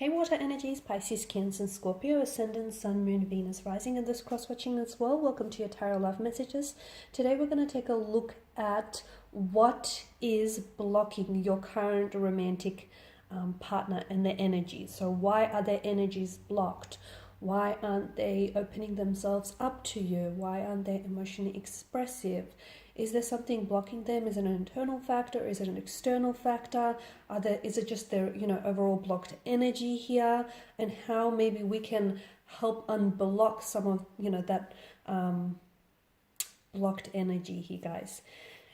Hey water energies, Pisces, Cancer, and Scorpio, Ascendant, Sun, Moon, Venus, Rising, and this cross-watching as well. Welcome to your Tarot Love Messages. Today we're going to take a look at what is blocking your current romantic partner and their energies. So why are their energies blocked? Why aren't they opening themselves up to you? Why aren't they emotionally expressive? Is there something blocking them? Is it an internal factor? Is it an external factor? Is it just their, overall blocked energy here? And how maybe we can help unblock some of, that blocked energy here, guys.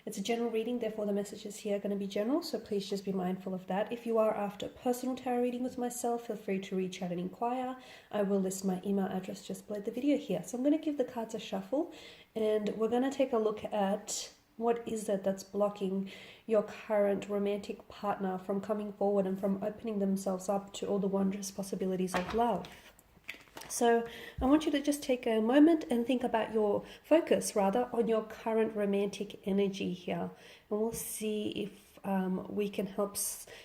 It's a general reading, therefore the messages here are going to be general, so please just be mindful of that. If you are after a personal tarot reading with myself, feel free to reach out and inquire. I will list my email address just below the video here. So I'm going to give the cards a shuffle, and we're going to take a look at what is it that's blocking your current romantic partner from coming forward and from opening themselves up to all the wondrous possibilities of love. So I want you to just take a moment and think about your focus, rather, on your current romantic energy here. And we'll see if we can help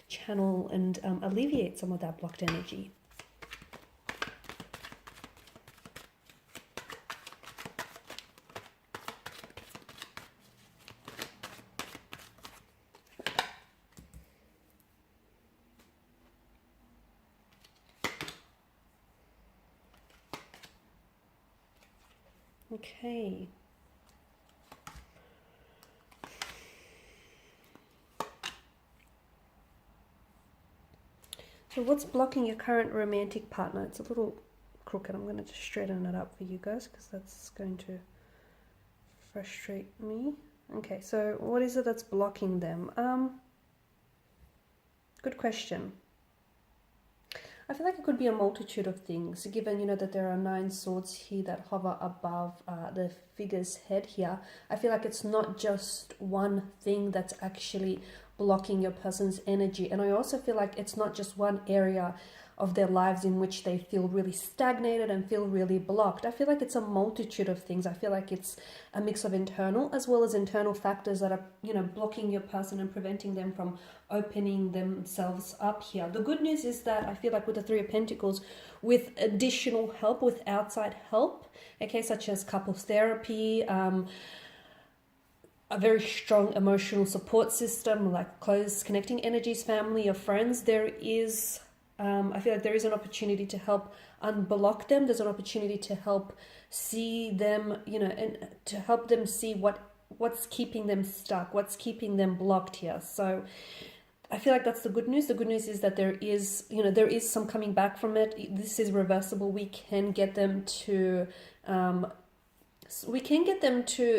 channel and alleviate some of that blocked energy. Okay. So what's blocking your current romantic partner? It's a little crooked. I'm going to just straighten it up for you guys because that's going to frustrate me. Okay, so what is it that's blocking them? Good question. I feel like it could be a multitude of things, given, that there are 9 swords here that hover above the figure's head here. I feel like it's not just one thing that's actually blocking your person's energy. And I also feel like it's not just one area of their lives in which they feel really stagnated and feel really blocked. I feel like it's a multitude of things. I feel like it's a mix of internal as well as internal factors that are, blocking your person and preventing them from opening themselves up here. The good news is that I feel like with the 3 of Pentacles, with additional help, with outside help, okay, such as couples therapy, a very strong emotional support system, like close connecting energies, family or friends, there is I feel like there is an opportunity to help unblock them. There's an opportunity to help see them, and to help them see what's keeping them stuck, what's keeping them blocked here. So I feel like that's the good news. The good news is that there is some coming back from it. This is reversible. We can get them to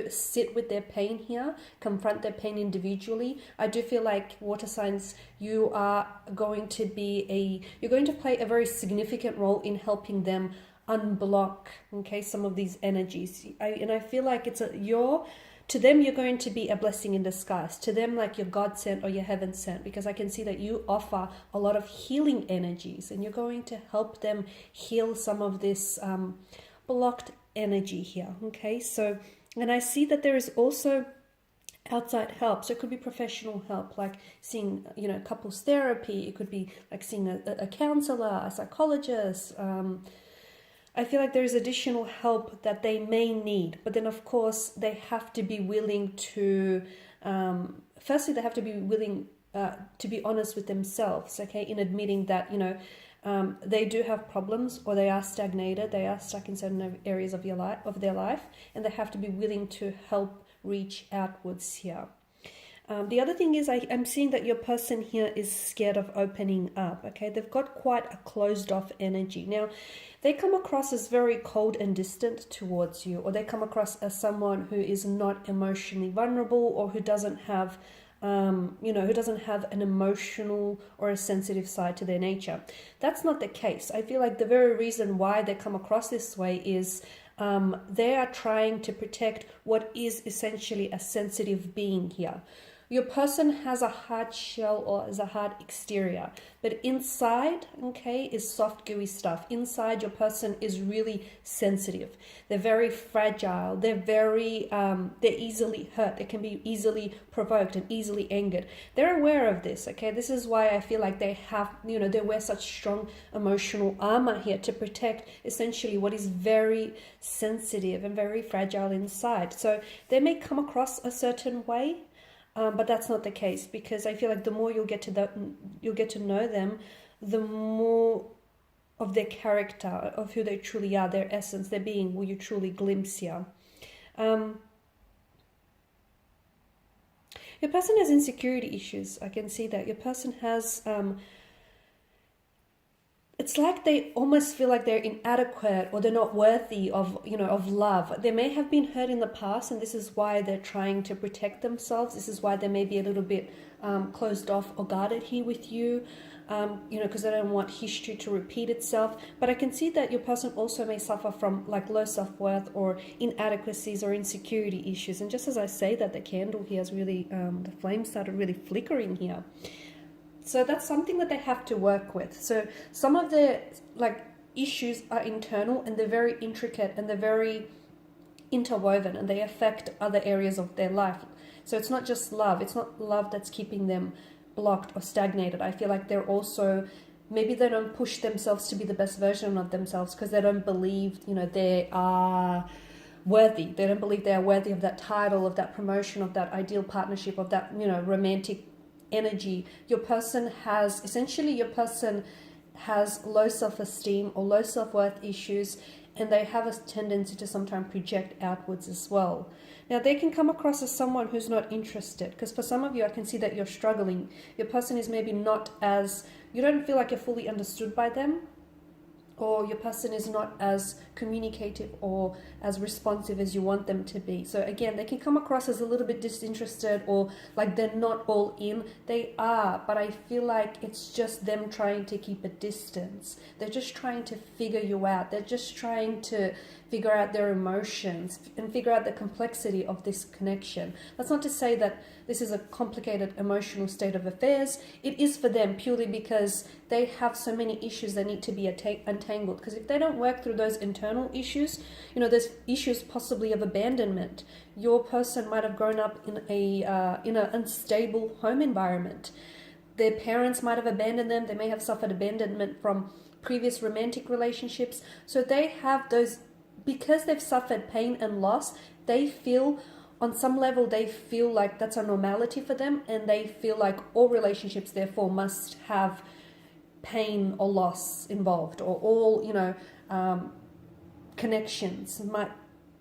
sit with their pain here, confront their pain individually. I do feel like water signs, you're going to play a very significant role in helping them unblock, okay, some of these energies. I feel like to them, you're going to be a blessing in disguise. To them, like you're God sent or you're heaven sent, because I can see that you offer a lot of healing energies, and you're going to help them heal some of this blocked energy here. Okay, so, and I see that there is also outside help. So it could be professional help, like seeing, couples therapy. It could be like seeing a counselor, a psychologist. I feel like there is additional help that they may need, but then of course they have to be willing to, firstly, they have to be willing to be honest with themselves, okay, in admitting that, they do have problems, or they are stagnated, they are stuck in certain areas of their life, and they have to be willing to help reach outwards here. The other thing is I'm seeing that your person here is scared of opening up, okay? They've got quite a closed off energy. Now, they come across as very cold and distant towards you, or they come across as someone who is not emotionally vulnerable, or who doesn't have who doesn't have an emotional or a sensitive side to their nature. That's not the case. I feel like the very reason why they come across this way is they are trying to protect what is essentially a sensitive being here. your person has a hard shell or has a hard exterior, but inside, okay, is soft, gooey stuff. Inside, your person is really sensitive. They're very fragile. They're easily hurt. They can be easily provoked and easily angered. They're aware of this, okay? This is why I feel like they have, they wear such strong emotional armor here to protect essentially what is very sensitive and very fragile inside. So they may come across a certain way, but that's not the case, because I feel like the more you'll get to know them, the more of their character, of who they truly are, their essence, their being, will you truly glimpse here. Your person has insecurity issues. I can see that. Your person has... it's like they almost feel like they're inadequate or they're not worthy of, of love. They may have been hurt in the past, and this is why they're trying to protect themselves. This is why they may be a little bit closed off or guarded here with you, because they don't want history to repeat itself. But I can see that your person also may suffer from like low self-worth or inadequacies or insecurity issues. And just as I say that, the candle here is really, the flame started really flickering here. So that's something that they have to work with. So some of their issues are internal, and they're very intricate, and they're very interwoven, and they affect other areas of their life. So it's not just love. It's not love that's keeping them blocked or stagnated. I feel like they're also, maybe they don't push themselves to be the best version of themselves because they don't believe, they are worthy. They don't believe they are worthy of that title, of that promotion, of that ideal partnership, of that, romantic energy. Your person has low self-esteem or low self-worth issues, and they have a tendency to sometimes project outwards as well. Now, they can come across as someone who's not interested, because for some of you, I can see that you're struggling. Your person is maybe not as, you don't feel like you're fully understood by them, or your person is not as communicative or as responsive as you want them to be. So again, they can come across as a little bit disinterested, or like they're not all in. They are, but I feel like it's just them trying to keep a distance. They're just trying to figure you out. They're just trying to figure out their emotions and figure out the complexity of this connection. That's not to say that this is a complicated emotional state of affairs. It is for them purely because they have so many issues that need to be untangled. Because if they don't work through those internal issues, there's issues possibly of abandonment. Your person might have grown up in an unstable home environment. Their parents might have abandoned them. They may have suffered abandonment from previous romantic relationships. So they have those, because they've suffered pain and loss, they feel, on some level, they feel like that's a normality for them, and they feel like all relationships, therefore, must have pain or loss involved, or all, connections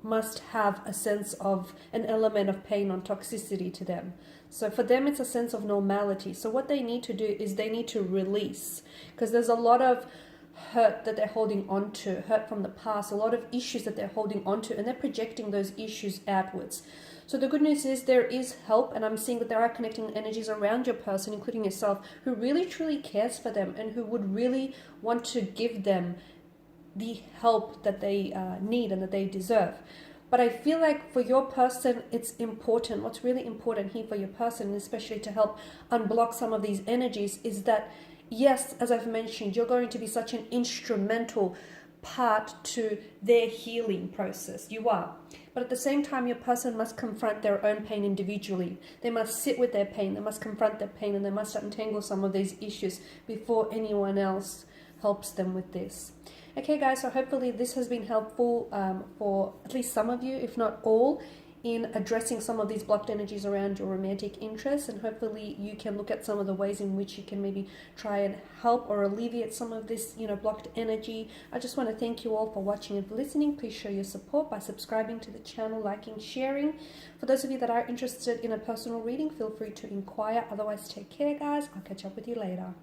must have a sense of an element of pain or toxicity to them. So for them, it's a sense of normality. So what they need to do is they need to release, because there's a lot of hurt that they're holding on to, hurt from the past, a lot of issues that they're holding on to, and they're projecting those issues outwards. So the good news is there is help, and I'm seeing that there are connecting energies around your person, including yourself, who really truly cares for them and who would really want to give them the help that they need and that they deserve. But I feel like for your person, it's important. What's really important here for your person, and especially to help unblock some of these energies, is that, yes, as I've mentioned, you're going to be such an instrumental part to their healing process. You are. But at the same time, your person must confront their own pain individually. They must sit with their pain. They must confront their pain, and they must untangle some of these issues before anyone else helps them with this. Okay, guys, so hopefully this has been helpful for at least some of you, if not all, in addressing some of these blocked energies around your romantic interests, and hopefully you can look at some of the ways in which you can maybe try and help or alleviate some of this, blocked energy. I just want to thank you all for watching and for listening. Please show your support by subscribing to the channel, liking, sharing. For those of you that are interested in a personal reading, feel free to inquire. Otherwise, take care, guys. I'll catch up with you later.